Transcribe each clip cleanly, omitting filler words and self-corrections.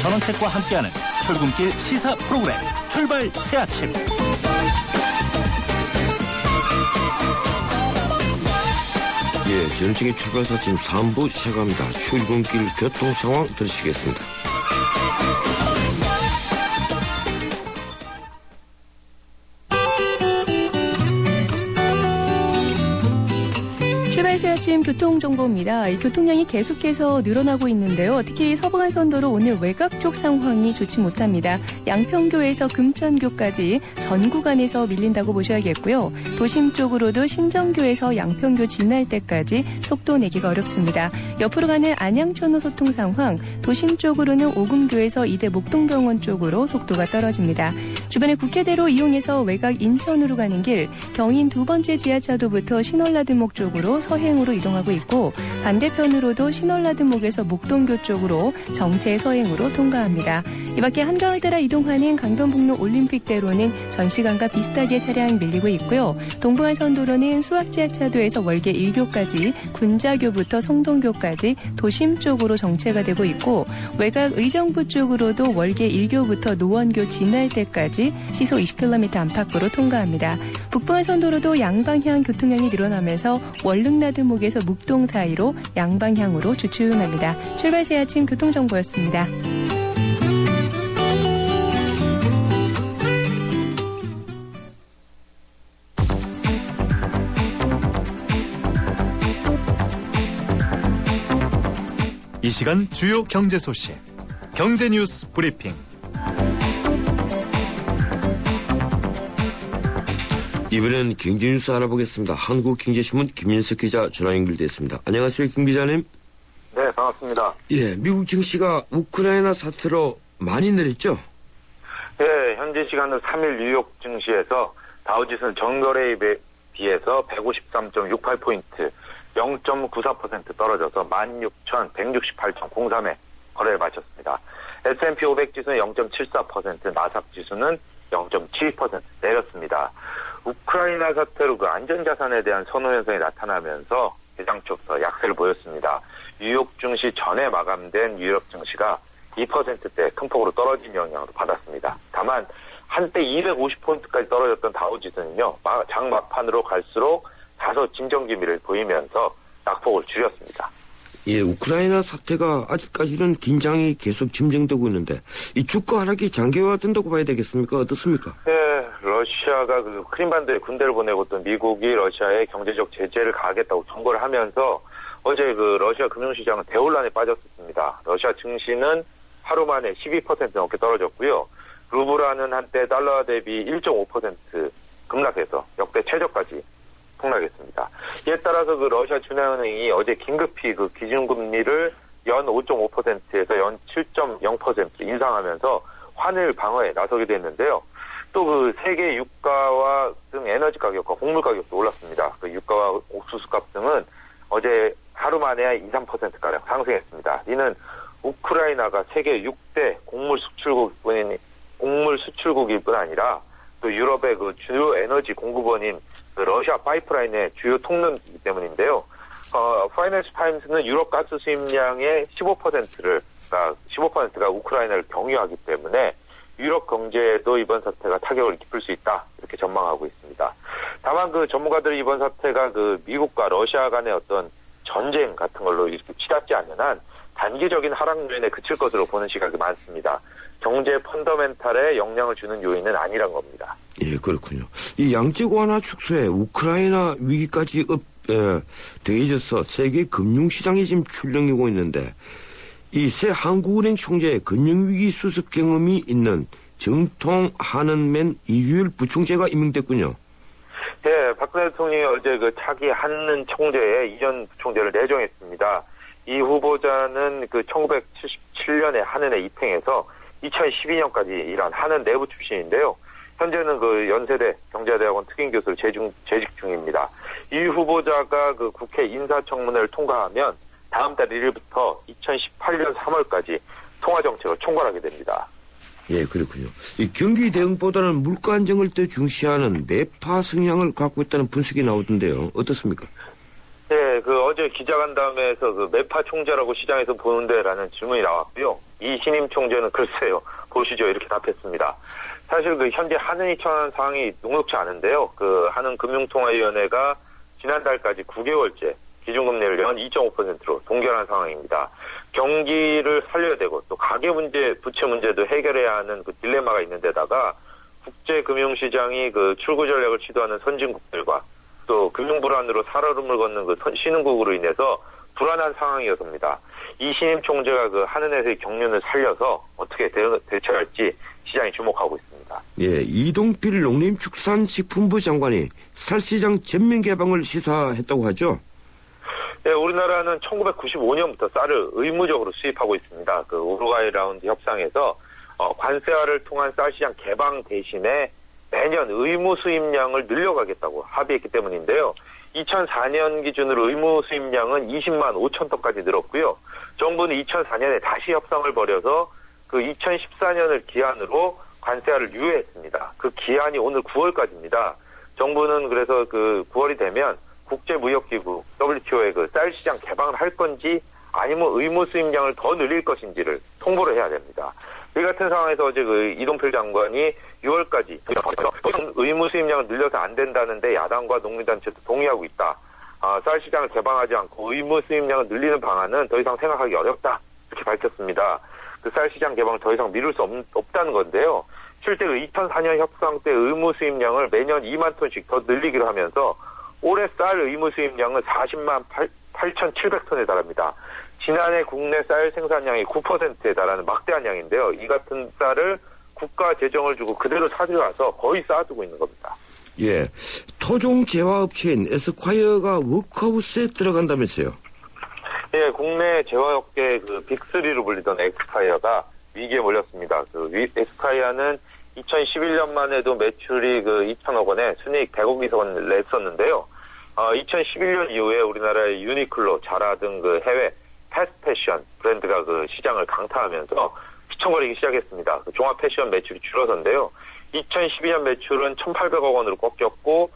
전원책과 함께하는 출근길 시사 프로그램 출발 새아침. 전체의 출발 새아침 3부 시작합니다. 출근길 교통 상황 들으시겠습니다. 출발 새아침 교통정보입니다. 이 교통량이 계속해서 늘어나고 있는데요. 특히 서부간선도로 오늘 외곽 쪽 상황이 좋지 못합니다. 양평교에서 금천교까지 전 구간에서 밀린다고 보셔야겠고요. 도심 쪽으로도 신정교에서 양평교 지날 때까지 속도 내기가 어렵습니다. 옆으로 가는 안양천호 소통 상황, 도심 쪽으로는 오금교에서 이대 목동병원 쪽으로 속도가 떨어집니다. 주변에 국회대로 이용해서 외곽 인천으로 가는 길, 경인 두 번째 지하차도부터 신월나들목 쪽으로 서행으로 이동하고 있고, 반대편으로도 신월나들목에서 목동교 쪽으로 정체 서행으로 통과합니다. 이 밖에 한강을 따라 이동하는 강변북로 올림픽대로는 전 시간과 비슷하게 차량 밀리고 있고요. 동부간선도로는 수학지하차도에서 월계 1교까지, 군자교부터 성동교까지 도심 쪽으로 정체가 되고 있고, 외곽 의정부 쪽으로도 월계 1교부터 노원교 지날 때까지 시속 20km 안팎으로 통과합니다. 북부간선도로도 양방향 교통량이 늘어나면서 월릉나들목에서 묵동 사이로 양방향으로 주춤합니다. 출발 새아침 교통정보였습니다. 이 시간 주요 경제 소식, 경제 뉴스 브리핑. 이번엔 경제 뉴스 알아보겠습니다. 한국경제신문 김민석 기자 전화 연결됐습니다. 안녕하세요, 김 기자님. 네, 반갑습니다. 미국 증시가 우크라이나 사태로 많이 내렸죠? 네, 현지 시간으로 3일 뉴욕 증시에서 다우지수는 전거래에 비해서 153.68포인트, 0.94% 떨어져서 16,168.03에 거래를 마쳤습니다. S&P 500 지수는 0.74%, 나스닥 지수는 0.72% 내렸습니다. 우크라이나 사태로 그 안전자산에 대한 선호 현상이 나타나면서 대장초부터 약세를 보였습니다. 뉴욕 증시 전에 마감된 유럽 증시가 2%대 큰 폭으로 떨어진 영향을 받았습니다. 다만 한때 250포인트까지 떨어졌던 다우지수는요, 장 막판으로 갈수록 다소 진정 기미를 보이면서 낙폭을 줄였습니다. 우크라이나 사태가 아직까지는 긴장이 계속 진정되고 있는데 이 주가 하락이 장기화된다고 봐야 되겠습니까? 어떻습니까? 네, 러시아가 그 크림반도에 군대를 보내고 또 미국이 러시아에 경제적 제재를 가하겠다고 경고를 하면서 어제 그 러시아 금융시장은 대혼란에 빠졌습니다. 러시아 증시는 하루 만에 12% 넘게 떨어졌고요. 루블화는 한때 달러 대비 1.5% 급락해서 역대 최저까지 폭락했습니다. 이에 따라서 그 러시아 중앙은행이 어제 긴급히 그 기준금리를 연 5.5%에서 연 7.0% 인상하면서 환율 방어에 나서게 됐는데요. 또 그 세계 유가와 등 에너지 가격과 곡물 가격도 올랐습니다. 그 유가와 옥수수값 등은 어제 하루 만에 2-3%가량 상승했습니다. 이는 우크라이나가 세계 6대 곡물 수출국일 뿐 아니라 또 유럽의 그 주요 에너지 공급원인 그 러시아 파이프라인의 주요 통로이기 때문인데요. 파이낸셜 타임스는 유럽 가스 수입량의 15%가 우크라이나를 경유하기 때문에 유럽 경제에도 이번 사태가 타격을 깊을 수 있다, 이렇게 전망하고 있습니다. 다만 그 전문가들이 이번 사태가 그 미국과 러시아 간의 어떤 전쟁 같은 걸로 이렇게 치닫지 않는 한 단기적인 하락 요인에 그칠 것으로 보는 시각이 많습니다. 경제 펀더멘탈에 영향을 주는 요인은 아니란 겁니다. 그렇군요. 이 양적 완화 축소에 우크라이나 위기까지 더해져서 세계 금융시장이 지금 출렁이고 있는데 이 새 한국은행 총재의 금융위기 수습 경험이 있는 정통 한은맨 이규일 부총재가 임명됐군요. 네, 박근혜 대통령이 어제 그 차기 한은 총재의 이전 부총재를 내정했습니다. 이 후보자는 그 1977년에 한은에 입행해서 2012년까지 일한 한은 내부 출신인데요. 현재는 그 연세대 경제대학원 특임교수로 재직 중입니다. 이 후보자가 그 국회 인사청문회를 통과하면 다음 달 1일부터 2018년 3월까지 통화정책을 총괄하게 됩니다. 그렇군요. 이 경기 대응보다는 물가 안정을 더 중시하는 매파 성향을 갖고 있다는 분석이 나오던데요. 어떻습니까? 네, 그 어제 어제 기자간담회에서 그 매파 총재라고 시장에서 보는데라는 질문이 나왔고요. 이 신임 총재는 글쎄요, 보시죠, 이렇게 답했습니다. 사실 그 현재 한은이 처한 상황이 녹록지 않은데요. 그 한은금융통화위원회가 지난달까지 9개월째 기준금리를 연 2.5%로 동결한 상황입니다. 경기를 살려야 되고 또 가계 문제, 부채 문제도 해결해야 하는 그 딜레마가 있는데다가 국제금융시장이 그 출구 전략을 시도하는 선진국들과 또 금융 불안으로 살얼음을 걷는 그 신흥국으로 인해서 불안한 상황이었습니다. 이 신임 총재가 그 한은에서의 경륜을 살려서 어떻게 대처할지 시장이 주목하고 있습니다. 예, 이동필 농림축산식품부 장관이 쌀시장 전면 개방을 시사했다고 하죠. 네, 우리나라는 1995년부터 쌀을 의무적으로 수입하고 있습니다. 그 우루과이 라운드 협상에서 관세화를 통한 쌀시장 개방 대신에 매년 의무 수입량을 늘려가겠다고 합의했기 때문인데요. 2004년 기준으로 의무 수입량은 20만 5천 톤까지 늘었고요. 정부는 2004년에 다시 협상을 벌여서 그 2014년을 기한으로 관세화를 유예했습니다. 그 기한이 오늘 9월까지입니다. 정부는 그래서 그 9월이 되면 국제무역기구 WTO에 그 쌀시장 개방을 할 건지 아니면 의무 수입량을 더 늘릴 것인지를 통보를 해야 됩니다. 이 같은 상황에서 어제 그 이동필 장관이 6월까지 의무 수입량을 늘려서 안 된다는데 야당과 농민단체도 동의하고 있다. 쌀시장을 개방하지 않고 의무 수입량을 늘리는 방안은 더 이상 생각하기 어렵다. 이렇게 밝혔습니다. 그 쌀시장 개방을 더 이상 미룰 수 없다는 건데요. 실제로 2004년 협상 때 의무 수입량을 매년 2만 톤씩 더 늘리기로 하면서 올해 쌀 의무 수입량은 40만 8,700톤에 달합니다. 지난해 국내 쌀 생산량이 9%에 달하는 막대한 양인데요. 이 같은 쌀을 국가 재정을 주고 그대로 사들여와서 거의 쌓아두고 있는 겁니다. 예, 토종 재화업체인 에스콰이어가 워크하우스에 들어간다면서요? 예, 국내 재화업계 그 빅3로 불리던 에스콰이어가 위기에 몰렸습니다. 그 에스콰이어는 2011년만 해도 매출이 그 2천억 원에 순이익 100억 이상을 냈었는데요. 2011년 이후에 우리나라의 유니클로, 자라 등 그 해외 패스트 패션 브랜드가 그 시장을 강타하면서 피청거리기 시작했습니다. 그 종합 패션 매출이 줄어선데요. 2012년 매출은 1,800억 원으로 꺾였고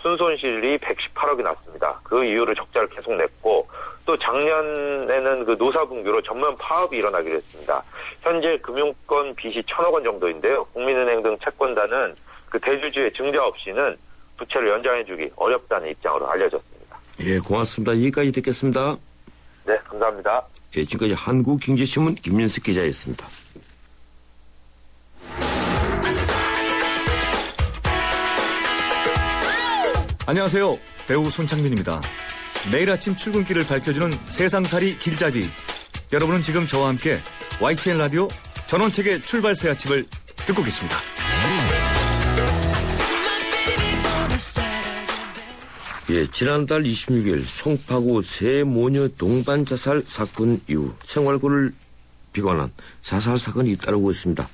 순손실이 118억이 났습니다. 그 이후로 적자를 계속 냈고 또 작년에는 그 노사분규로 전면 파업이 일어나기로 했습니다. 현재 금융권 빚이 1,000억 원 정도인데요. 국민은행 등 채권단은 그 대주주의 증자 없이는 부채를 연장해주기 어렵다는 입장으로 알려졌습니다. 예, 고맙습니다. 여기까지 듣겠습니다. 네, 감사합니다. 예, 지금까지 한국경제신문 김민석 기자였습니다. 안녕하세요. 배우 손창민입니다. 매일 아침 출근길을 밝혀주는 세상살이 길잡이. 여러분은 지금 저와 함께 YTN 라디오 전원책의 출발새 아침을 듣고 계십니다. 예, 지난달 26일 송파구 세 모녀 동반 자살 사건 이후 생활고를 비관한 자살 사건이 잇따르고 있습니다.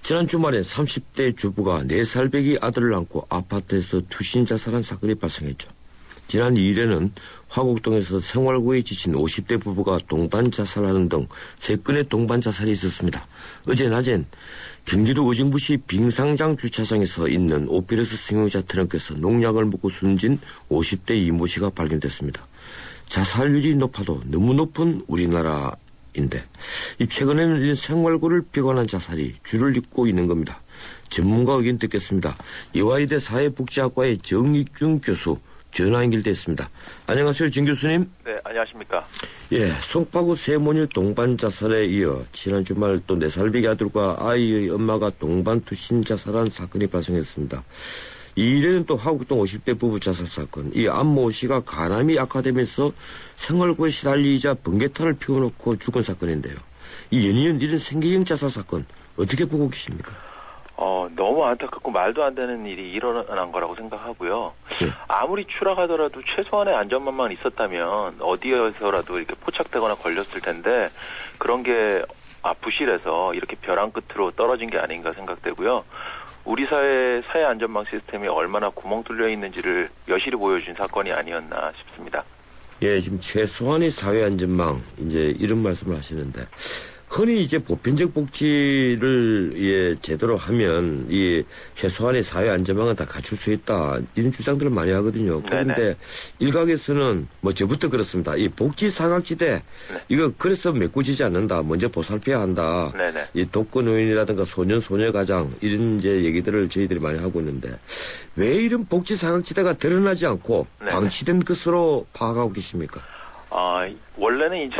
지난 주말엔 30대 주부가 4살배기 아들을 안고 아파트에서 투신 자살한 사건이 발생했죠. 지난 2일에는 화곡동에서 생활고에 지친 50대 부부가 동반 자살하는 등 3건의 동반 자살이 있었습니다. 어제 낮엔 경기도 의정부시 빙상장 주차장에서 있는 오피러스 승용차 트렁크에서 농약을 묻고 숨진 50대 이모 씨가 발견됐습니다. 자살률이 높아도 너무 높은 우리나라인데 최근에는 이 생활고를 비관한 자살이 줄을 잇고 있는 겁니다. 전문가 의견 듣겠습니다. 이화여대 사회복지학과의 정익균 교수 전화 연결됐습니다. 안녕하세요, 정 교수님. 네, 안녕하십니까. 예, 송파구 세모녀 동반 자살에 이어 지난 주말 또 4살배기 아들과 아이의 엄마가 동반 투신 자살한 사건이 발생했습니다. 이 일에는 또 화곡동 50대 부부 자살 사건, 이 안모 씨가 간암이 악화되면서 생활고에 시달리자 번개탄을 피워놓고 죽은 사건인데요. 이 연이은 이런 생계형 자살 사건 어떻게 보고 계십니까? 너무 안타깝고 말도 안 되는 일이 일어난 거라고 생각하고요. 네. 아무리 추락하더라도 최소한의 안전망만 있었다면 어디에서라도 이렇게 포착되거나 걸렸을 텐데 그런 게 부실해서 이렇게 벼랑 끝으로 떨어진 게 아닌가 생각되고요. 우리 사회 안전망 시스템이 얼마나 구멍 뚫려 있는지를 여실히 보여준 사건이 아니었나 싶습니다. 예, 지금 최소한의 사회 안전망 이제 이런 말씀을 하시는데 흔히 이제 보편적 복지를 제대로 하면 이 최소한의 사회 안전망은 다 갖출 수 있다 이런 주장들을 많이 하거든요. 그런데 네네. 일각에서는 뭐 저부터 그렇습니다. 이 복지 사각지대 이거 그래서 메꾸지지 않는다. 먼저 보살펴야 한다. 네네. 이 독거노인이라든가 소년 소녀가장 이런 이제 얘기들을 저희들이 많이 하고 있는데 왜 이런 복지 사각지대가 드러나지 않고 네네. 방치된 것으로 파악하고 계십니까? 원래는 이제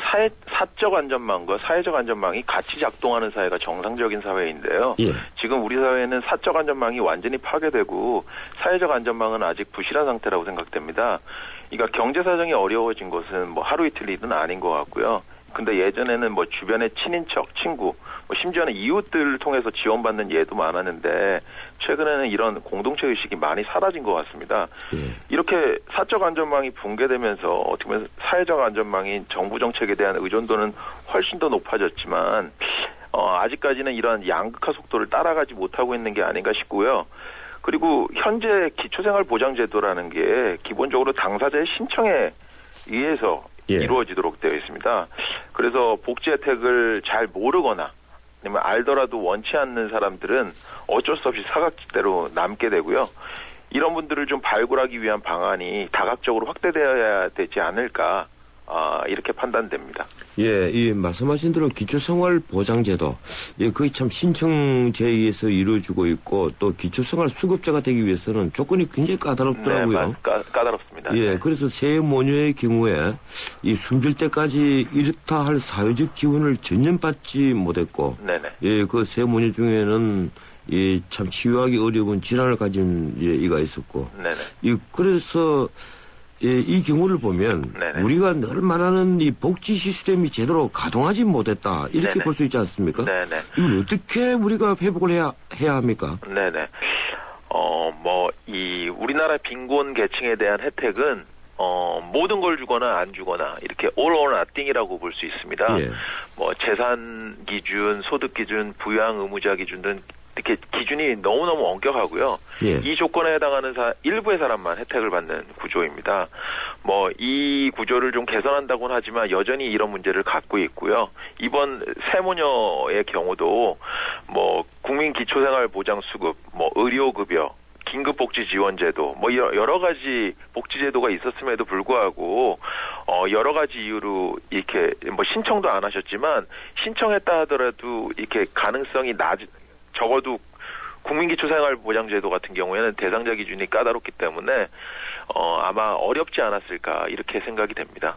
사적 안전망과 사회적 안전망이 같이 작동하는 사회가 정상적인 사회인데요. 예. 지금 우리 사회는 사적 안전망이 완전히 파괴되고 사회적 안전망은 아직 부실한 상태라고 생각됩니다. 그러니까 경제 사정이 어려워진 것은 뭐 하루 이틀 일은 아닌 것 같고요. 근데 예전에는 뭐 주변의 친인척, 친구, 뭐 심지어는 이웃들을 통해서 지원받는 예도 많았는데 최근에는 이런 공동체 의식이 많이 사라진 것 같습니다. 예. 이렇게 사적 안전망이 붕괴되면서 어떻게 보면 사회적 안전망인 정부 정책에 대한 의존도는 훨씬 더 높아졌지만 아직까지는 이러한 양극화 속도를 따라가지 못하고 있는 게 아닌가 싶고요. 그리고 현재 기초생활보장제도라는 게 기본적으로 당사자의 신청에 의해서 예. 이루어지도록 되어 있습니다. 그래서 복지 혜택을 잘 모르거나 아니면 알더라도 원치 않는 사람들은 어쩔 수 없이 사각지대로 남게 되고요. 이런 분들을 좀 발굴하기 위한 방안이 다각적으로 확대되어야 되지 않을까 이렇게 판단됩니다. 예, 이 말씀하신 대로 기초생활보장제도, 거의 참 신청제에 의해서 이루어지고 있고 또 기초생활수급자가 되기 위해서는 조건이 굉장히 까다롭더라고요. 네, 까다롭습니다. 예, 네. 그래서 새 모녀의 경우에 이 숨질 때까지 이렇다 할 사회적 지원을 전혀 받지 못했고, 네네. 예, 그 새 모녀 중에는 참 치유하기 어려운 질환을 가진 이가 있었고, 네네. 그래서 이 경우를 보면 네네. 우리가 늘 말하는 이 복지 시스템이 제대로 가동하지 못했다 이렇게 네네. 볼 수 있지 않습니까? 네네. 이걸 어떻게 우리가 회복을 해야 합니까? 네네. 이 우리나라 빈곤 계층에 대한 혜택은 모든 걸 주거나 안 주거나 이렇게 all or nothing이라고 볼 수 있습니다. 예. 뭐 재산 기준, 소득 기준, 부양 의무자 기준 등 이렇게 기준이 너무너무 엄격하고요. 예. 이 조건에 해당하는 일부의 사람만 혜택을 받는 구조입니다. 이 구조를 좀 개선한다고는 하지만 여전히 이런 문제를 갖고 있고요. 이번 세모녀의 경우도 국민기초생활보장수급, 의료급여, 긴급복지지원제도, 여러 가지 복지제도가 있었음에도 불구하고, 여러 가지 이유로 이렇게 신청도 안 하셨지만, 신청했다 하더라도 이렇게 가능성이 적어도 국민기초생활보장제도 같은 경우에는 대상자 기준이 까다롭기 때문에, 아마 어렵지 않았을까, 이렇게 생각이 됩니다.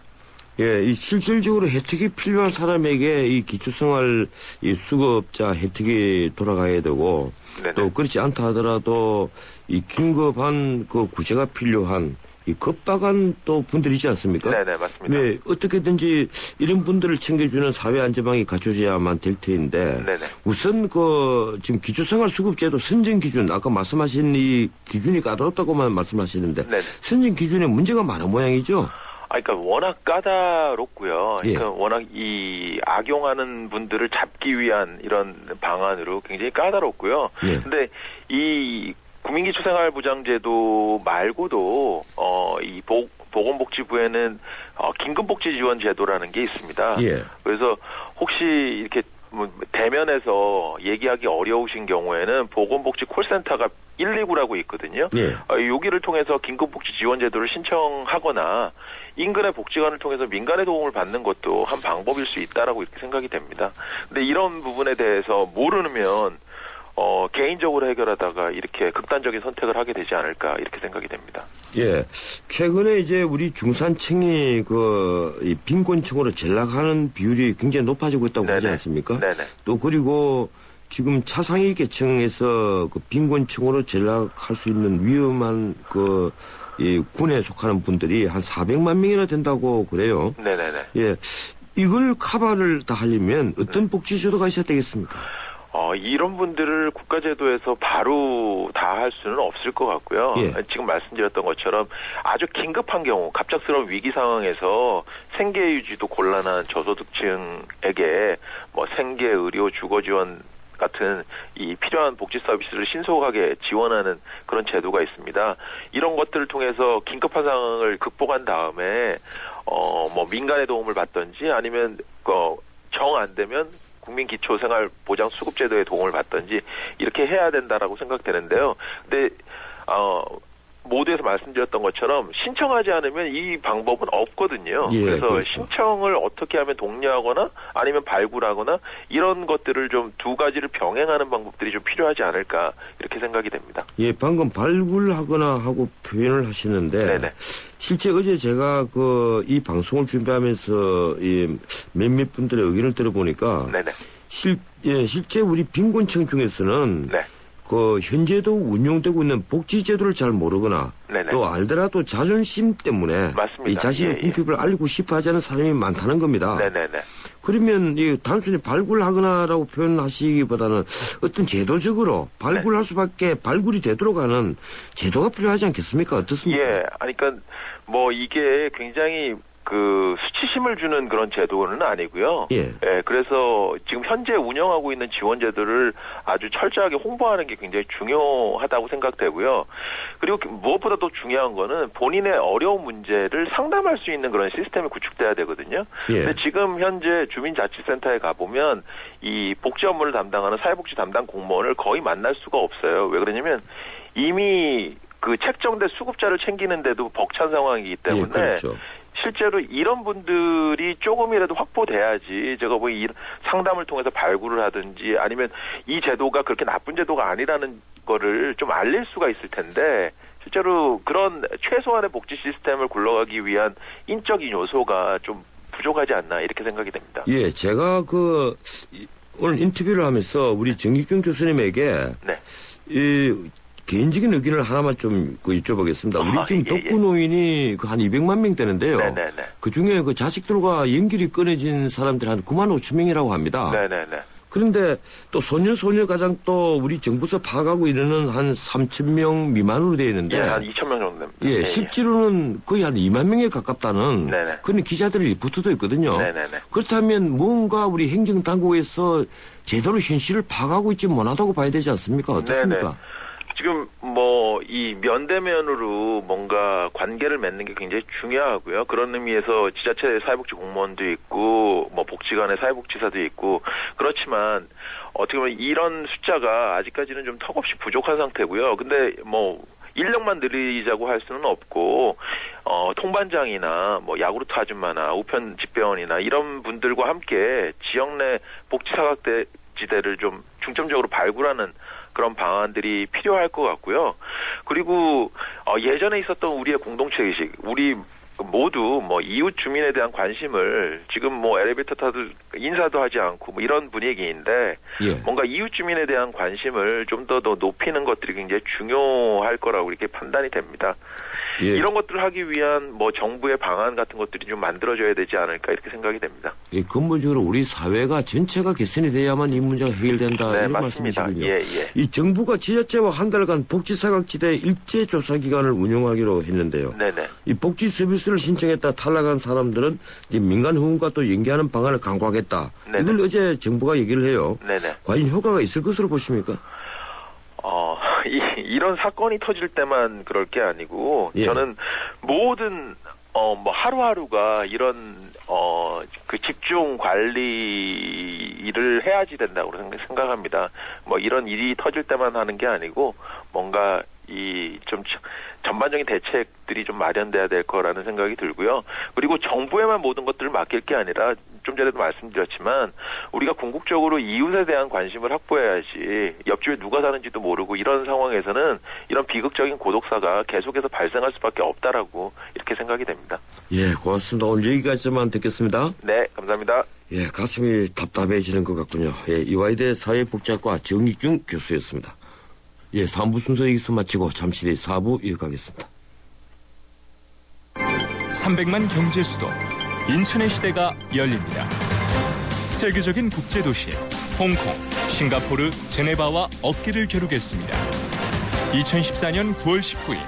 예, 이 실질적으로 혜택이 필요한 사람에게 이 기초생활 이 수급자 혜택이 돌아가야 되고, 네네. 또 그렇지 않다 하더라도 이 긴급한 그 구제가 필요한 이 급박한 또 분들이지 않습니까? 네네, 맞습니다. 네, 어떻게든지 이런 분들을 챙겨주는 사회 안전망이 갖춰져야만 될 테인데, 네네. 우선 지금 기초생활수급제도 선정 기준, 아까 말씀하신 이 기준이 까다롭다고만 말씀하시는데, 네네. 선정 기준에 문제가 많은 모양이죠? 그러니까 워낙 까다롭고요. 예. 그러니까 워낙 이 악용하는 분들을 잡기 위한 이런 방안으로 굉장히 까다롭고요. 예. 근데 이 국민기초생활보장제도 말고도 이 보건복지부에는 긴급복지지원제도라는 게 있습니다. 예. 그래서 혹시 이렇게 대면에서 얘기하기 어려우신 경우에는 보건복지 콜센터가 119라고 있거든요. 예. 여기를 통해서 긴급복지지원제도를 신청하거나 인근의 복지관을 통해서 민간의 도움을 받는 것도 한 방법일 수 있다라고 이렇게 생각이 됩니다. 근데 이런 부분에 대해서 모르면 개인적으로 해결하다가 이렇게 극단적인 선택을 하게 되지 않을까 이렇게 생각이 됩니다. 예. 최근에 이제 우리 중산층이 이 빈곤층으로 전락하는 비율이 굉장히 높아지고 있다고 하지 않습니까? 네네. 또 그리고 지금 차상위 계층에서 그 빈곤층으로 전락할 수 있는 위험한 이 군에 속하는 분들이 한 400만 명이나 된다고 그래요. 네네네. 예. 이걸 커버를 다 하려면 어떤 복지제도가 있어야 되겠습니까? 이런 분들을 국가제도에서 바로 다 할 수는 없을 것 같고요. 예. 지금 말씀드렸던 것처럼 아주 긴급한 경우, 갑작스러운 위기 상황에서 생계 유지도 곤란한 저소득층에게 생계, 의료, 주거 지원 같은 이 필요한 복지 서비스를 신속하게 지원하는 그런 제도가 있습니다. 이런 것들을 통해서 긴급한 상황을 극복한 다음에 민간의 도움을 받든지 아니면 정 안 되면 국민기초생활보장 수급제도의 도움을 받든지 이렇게 해야 된다라고 생각되는데요. 근데 모두에서 말씀드렸던 것처럼 신청하지 않으면 이 방법은 없거든요. 예, 그래서 그렇죠. 신청을 어떻게 하면 독려하거나 아니면 발굴하거나 이런 것들을 좀 두 가지를 병행하는 방법들이 좀 필요하지 않을까 이렇게 생각이 됩니다. 예, 방금 발굴하거나 하고 표현을 하시는데 네네. 실제 어제 제가 이 방송을 준비하면서 이 몇몇 분들의 의견을 들어보니까 네네. 실제 우리 빈곤층 중에서는 네. 현재도 운용되고 있는 복지제도를 잘 모르거나 네네. 또 알더라도 자존심 때문에 맞습니다. 이 자신의 예, 예. 궁핍을 알리고 싶어 하지 않은 사람이 많다는 겁니다. 네네네. 그러면 이 단순히 발굴하거나라고 표현하시기보다는 어떤 제도적으로 발굴할 수밖에 발굴이 되도록 하는 제도가 필요하지 않겠습니까? 어떻습니까? 예, 아니, 그러니까 뭐 이게 굉장히 수치심을 주는 그런 제도는 아니고요. 예. 그래서 지금 현재 운영하고 있는 지원 제도를 아주 철저하게 홍보하는 게 굉장히 중요하다고 생각되고요. 그리고 무엇보다 더 중요한 거는 본인의 어려운 문제를 상담할 수 있는 그런 시스템이 구축돼야 되거든요. 예. 근데 지금 현재 주민자치센터에 가보면 이 복지 업무를 담당하는 사회복지 담당 공무원을 거의 만날 수가 없어요. 왜 그러냐면 이미 그 책정된 수급자를 챙기는데도 벅찬 상황이기 때문에 예, 그렇죠. 실제로 이런 분들이 조금이라도 확보돼야지 제가 뭐 이 상담을 통해서 발굴을 하든지 아니면 이 제도가 그렇게 나쁜 제도가 아니라는 거를 좀 알릴 수가 있을 텐데 실제로 그런 최소한의 복지 시스템을 굴러가기 위한 인적인 요소가 좀 부족하지 않나 이렇게 생각이 됩니다. 예, 제가 오늘 인터뷰를 하면서 우리 정익준 교수님에게 네. 개인적인 의견을 하나만 좀 여쭤보겠습니다. 우리 지금 예, 예. 독거노인이 한 200만 명 되는데요. 네네네. 그중에 자식들과 연결이 끊어진 사람들이 한 9만 5천 명이라고 합니다. 네네네. 그런데 또 소녀 가장 또 우리 정부에서 파악하고 있는 한 3천 명 미만으로 되어 있는데 한 2,000명 정도 됩니다. 예, 실제로는 거의 한 2만 명에 가깝다는 네네. 그런 기자들의 리포트도 있거든요. 네네네. 그렇다면 뭔가 우리 행정당국에서 제대로 현실을 파악하고 있지 못하다고 봐야 되지 않습니까? 어떻습니까? 네네. 지금 뭐 이 면대면으로 뭔가 관계를 맺는 게 굉장히 중요하고요. 그런 의미에서 지자체 사회복지 공무원도 있고 뭐 복지관의 사회복지사도 있고 그렇지만 어떻게 보면 이런 숫자가 아직까지는 좀 턱없이 부족한 상태고요. 근데 뭐 인력만 늘리자고 할 수는 없고 통반장이나 뭐 야구르트 아줌마나 우편 집배원이나 이런 분들과 함께 지역 내 복지 사각지대를 좀 중점적으로 발굴하는 그런 방안들이 필요할 것 같고요. 그리고 예전에 있었던 우리의 공동체 의식, 우리 모두 뭐 이웃 주민에 대한 관심을 지금 뭐 엘리베이터 타도 인사도 하지 않고 뭐 이런 분위기인데 예. 뭔가 이웃 주민에 대한 관심을 좀 더 높이는 것들이 굉장히 중요할 거라고 이렇게 판단이 됩니다. 예. 이런 것들을 하기 위한 뭐 정부의 방안 같은 것들이 좀 만들어져야 되지 않을까 이렇게 생각이 됩니다. 예, 근본적으로 우리 사회가 전체가 개선이 돼야만 이 문제가 해결된다 네, 이런 맞습니다. 말씀이시군요. 예, 예. 이 정부가 지자체와 한 달간 복지사각지대 일제 조사 기간을 운영하기로 했는데요. 네네. 이 복지 서비스를 신청했다 탈락한 사람들은 이제 민간 후원과 또 연계하는 방안을 강구하겠다. 네네. 이걸 어제 정부가 얘기를 해요. 네네. 과연 효과가 있을 것으로 보십니까? 이런 사건이 터질 때만 그럴 게 아니고 예. 저는 모든 뭐 하루하루가 이런 그 집중 관리를 해야지 된다고 생각합니다. 뭐 이런 일이 터질 때만 하는 게 아니고 뭔가 이 좀 전반적인 대책들이 좀 마련돼야 될 거라는 생각이 들고요. 그리고 정부에만 모든 것들을 맡길 게 아니라 좀 전에도 말씀드렸지만 우리가 궁극적으로 이웃에 대한 관심을 확보해야지 옆집에 누가 사는지도 모르고 이런 상황에서는 이런 비극적인 고독사가 계속해서 발생할 수밖에 없다라고 이렇게 생각이 됩니다. 예, 고맙습니다. 오늘 여기까지만 듣겠습니다. 네, 감사합니다. 예, 가슴이 답답해지는 것 같군요. 예, 이화여대 사회복지학과 정익준 교수였습니다. 예, 3부 순서 여기서 마치고 잠시 뒤 4부 이어가겠습니다. 300만 경제 수도 인천의 시대가 열립니다. 세계적인 국제도시 홍콩, 싱가포르, 제네바와 어깨를 겨루겠습니다. 2014년 9월 19일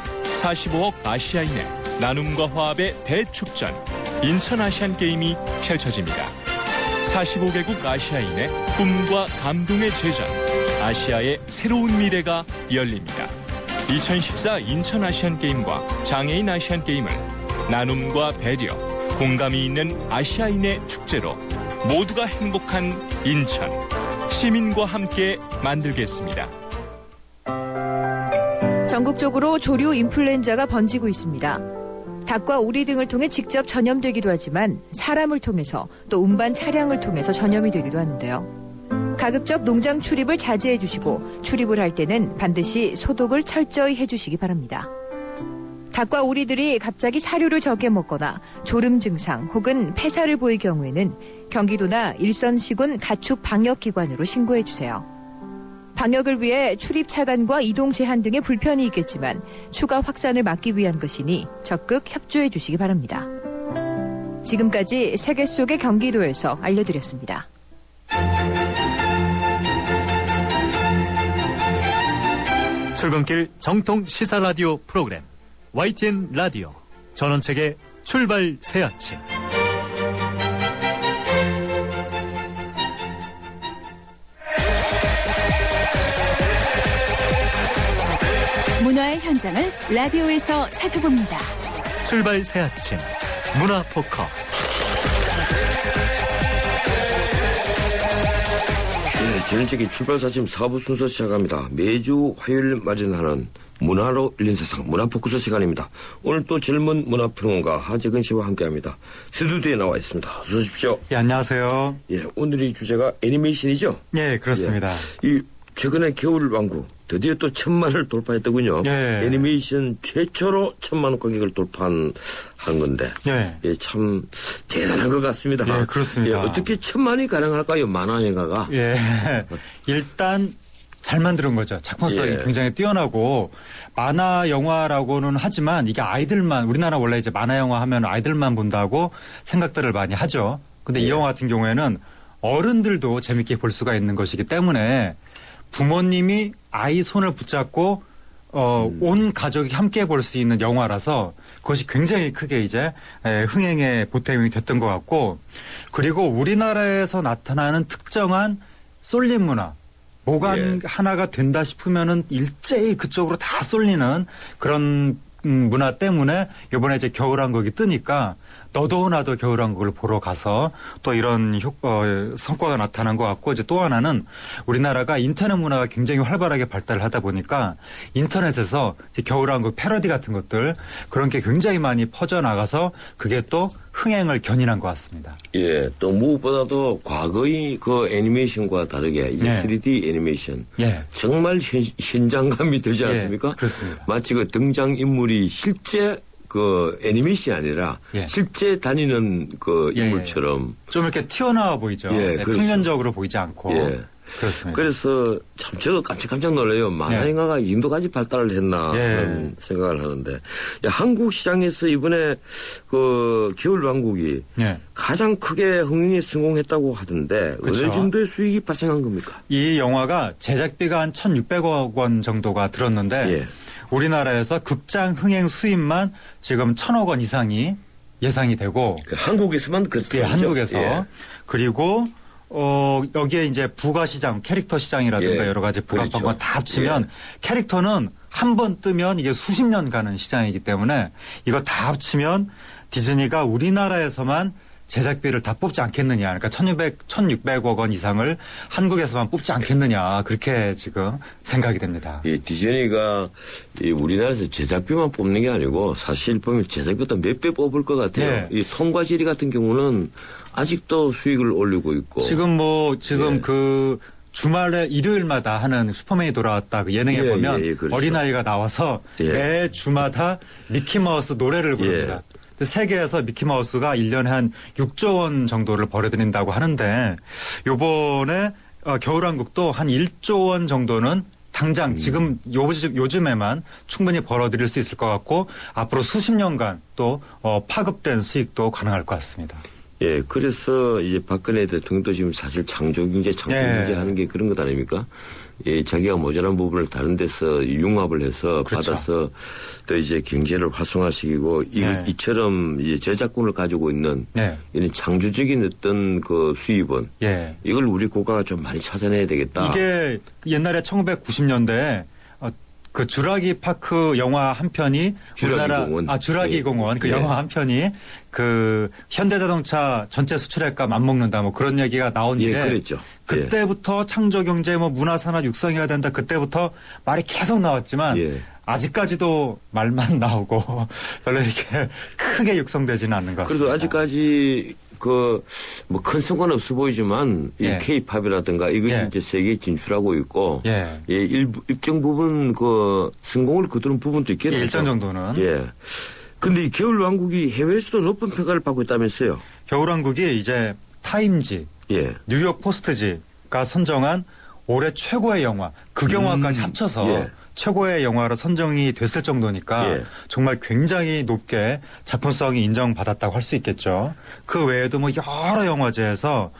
45억 아시아인의 나눔과 화합의 대축전 인천 아시안게임이 펼쳐집니다. 45개국 아시아인의 꿈과 감동의 제전 아시아의 새로운 미래가 열립니다. 2014 인천 아시안게임과 장애인 아시안게임을 나눔과 배려, 공감이 있는 아시아인의 축제로 모두가 행복한 인천. 시민과 함께 만들겠습니다. 전국적으로 조류 인플루엔자가 번지고 있습니다. 닭과 오리 등을 통해 직접 전염되기도 하지만 사람을 통해서 또 운반 차량을 통해서 전염이 되기도 하는데요. 가급적 농장 출입을 자제해 주시고 출입을 할 때는 반드시 소독을 철저히 해주시기 바랍니다. 닭과 오리들이 갑자기 사료를 적게 먹거나 졸음 증상 혹은 폐사를 보일 경우에는 경기도나 일선시군 가축 방역기관으로 신고해 주세요. 방역을 위해 출입 차단과 이동 제한 등의 불편이 있겠지만 추가 확산을 막기 위한 것이니 적극 협조해 주시기 바랍니다. 지금까지 세계 속의 경기도에서 알려드렸습니다. 출근길 정통 시사 라디오 프로그램 YTN 라디오 전원책의 출발 새 아침. 문화의 현장을 라디오에서 살펴봅니다. 출발 새 아침 문화 포커스. 네, 전원책의 출발사심 4부 순서 시작합니다. 매주 화요일 마련하는 문화로 열린 세상 문화포커스 시간입니다. 오늘 또 젊은 문화평론가 하재근 씨와 함께합니다. 스튜디오에 나와 있습니다. 어서 오십시오. 예, 안녕하세요. 예, 오늘의 주제가 애니메이션이죠? 예, 그렇습니다. 예, 이 최근에 겨울왕국 드디어 또 1,000만을 돌파했더군요. 예. 애니메이션 최초로 1,000만 원 가격을 돌파한 건데, 예. 예, 참 대단한 것 같습니다. 예, 그렇습니다. 예, 어떻게 1,000만이 가능할까요? 만화 영화가. 예. 일단 잘 만든 거죠. 작품성이 예. 굉장히 뛰어나고 만화 영화라고는 하지만 이게 아이들만, 우리나라 원래 이제 만화 영화 하면 아이들만 본다고 생각들을 많이 하죠. 근데 이 영화 같은 경우에는 어른들도 재밌게 볼 수가 있는 것이기 때문에 부모님이 아이 손을 붙잡고 온 가족이 함께 볼 수 있는 영화라서 그것이 굉장히 크게 이제 흥행의 보탬이 됐던 것 같고, 그리고 우리나라에서 나타나는 특정한 쏠림 문화, 뭐가 하나가 된다 싶으면은 일제히 그쪽으로 다 쏠리는 그런 문화 때문에 이번에 이제 겨울왕국이 뜨니까 너도 나도 겨울왕국을 보러 가서 또 이런 성과가 나타난 것 같고, 이제 또 하나는 우리나라가 인터넷 문화가 굉장히 활발하게 발달을 하다 보니까 인터넷에서 이제 겨울왕국 패러디 같은 것들 그런 게 굉장히 많이 퍼져나가서 그게 또 흥행을 견인한 것 같습니다. 예, 또 무엇보다도 과거의 그 애니메이션과 다르게 이제 예. 3D 애니메이션. 예. 정말 현장감이 들지 않습니까? 그렇습니다. 마치 그 등장인물이 실제 그 애니메이션이 아니라 예. 실제 다니는 그 예. 인물처럼. 좀 이렇게 튀어나와 보이죠. 예, 네, 그렇죠. 평면적으로 보이지 않고. 예. 그렇습니다. 그래서 참 저도 깜짝 놀라요. 만화 예. 영화가 이 정도까지 발달을 했나 예. 하는 생각을 하는데, 야, 한국 시장에서 이번에 그 겨울왕국이 예. 가장 크게 흥행에 성공했다고 하던데 그쵸. 어느 정도의 수익이 발생한 겁니까? 이 영화가 제작비가 한 1,600억 원 정도가 들었는데 예. 우리나라에서 극장 흥행 수입만 지금 1,000억 원 이상이 예상이 되고, 그 한국에서만 그렇게 예, 하죠? 한국에서 예. 그리고 여기에 이제 부가 시장, 캐릭터 시장이라든가 예. 여러 가지 부가빵과 그렇죠. 다 합치면 캐릭터는 한 번 뜨면 이게 수십 년 가는 시장이기 때문에 이거 다 합치면 디즈니가 우리나라에서만 제작비를 다 뽑지 않겠느냐. 그러니까 1,600억 원 이상을 한국에서만 뽑지 않겠느냐. 그렇게 지금 생각이 됩니다. 이 디즈니가 이 우리나라에서 제작비만 뽑는 게 아니고 사실 보면 제작비보다 몇 배 뽑을 것 같아요. 네. 이 톰과 제리 같은 경우는 아직도 수익을 올리고 있고. 지금 예. 그 주말에 일요일마다 하는 슈퍼맨이 돌아왔다 그 예능에 예, 보면 예, 그렇죠. 어린아이가 나와서 예. 매 주마다 미키마우스 노래를 부릅니다. 예. 세계에서 미키마우스가 1년에 한 6조 원 정도를 벌어들인다고 하는데 요번에 겨울왕국도 한 1조 원 정도는 당장 지금 요즘에만 충분히 벌어들일 수 있을 것 같고, 앞으로 수십 년간 또 파급된 수익도 가능할 것 같습니다. 예, 그래서 이제 박근혜 대통령도 지금 사실 창조경제 하는 게 그런 것 아닙니까? 예, 자기가 모자란 부분을 다른 데서 융합을 해서 그렇죠. 받아서 또 이제 경제를 활성화시키고 네. 이처럼 이제 저작권을 가지고 있는 네. 이런 창조적인 어떤 그 수입원. 예. 이걸 우리 국가가 좀 많이 찾아내야 되겠다. 이게 옛날에 1990년대에 그 주라기 파크 영화 한 편이 주라기 공원 그 영화 한 편이 그 현대자동차 전체 수출액과 맞먹는다 뭐 그런 얘기가 나오는데 그랬죠. 그때부터 창조경제 뭐 문화산업 육성해야 된다 그때부터 말이 계속 나왔지만 아직까지도 말만 나오고 별로 이렇게 크게 육성되지는 않는 것 같습니다. 그래도 아직까지 뭐 큰 성과는 없어 보이지만 이 K-팝이라든가 이것이 이제 세계에 진출하고 있고 일정 부분 성공을 거두는 부분도 있겠네요. 일정 정도는. 근데 이 겨울왕국이 해외에서도 높은 평가를 받고 있다면서요. 겨울왕국이 이제 타임지, 뉴욕 포스트지가 선정한 올해 최고의 영화, 극영화까지 합쳐서 최고의 영화로 선정이 됐을 정도니까 정말 굉장히 높게 작품성이 인정받았다고 할 수 있겠죠. 그 외에도 뭐 여러 영화제에서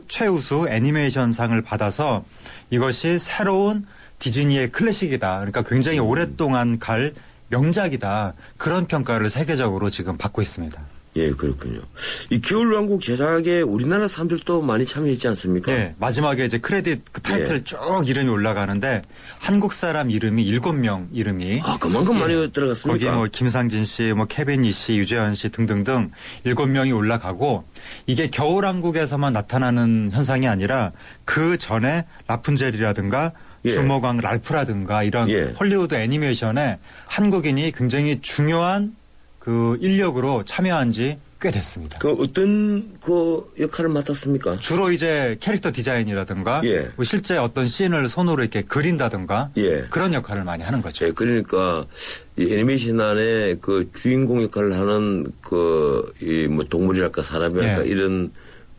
최우수 애니메이션상을 받아서 이것이 새로운 디즈니의 클래식이다. 그러니까 굉장히 오랫동안 갈 명작이다. 그런 평가를 세계적으로 지금 받고 있습니다. 그렇군요. 이 겨울왕국 제작에 우리나라 사람들도 많이 참여했지 않습니까? 마지막에 이제 크레딧 그 타이틀 쭉 이름이 올라가는데 한국 사람 이름이 7명 이름이. 그만큼 많이 들어갔습니까? 거기 뭐 김상진 씨, 뭐 케빈이 씨, 유재현 씨 등등등 7명이 올라가고 이게 겨울왕국에서만 나타나는 현상이 아니라 그 전에 라푼젤이라든가 주먹왕 랄프라든가 이런 헐리우드 애니메이션에 한국인이 굉장히 중요한 그 인력으로 참여한 지 꽤 됐습니다. 어떤 역할을 맡았습니까? 주로 이제 캐릭터 디자인이라든가 뭐 실제 어떤 씬을 손으로 이렇게 그린다든가 그런 역할을 많이 하는 거죠. 그러니까 이 애니메이션 안에 그 주인공 역할을 하는 뭐 동물이랄까 사람이랄까 이런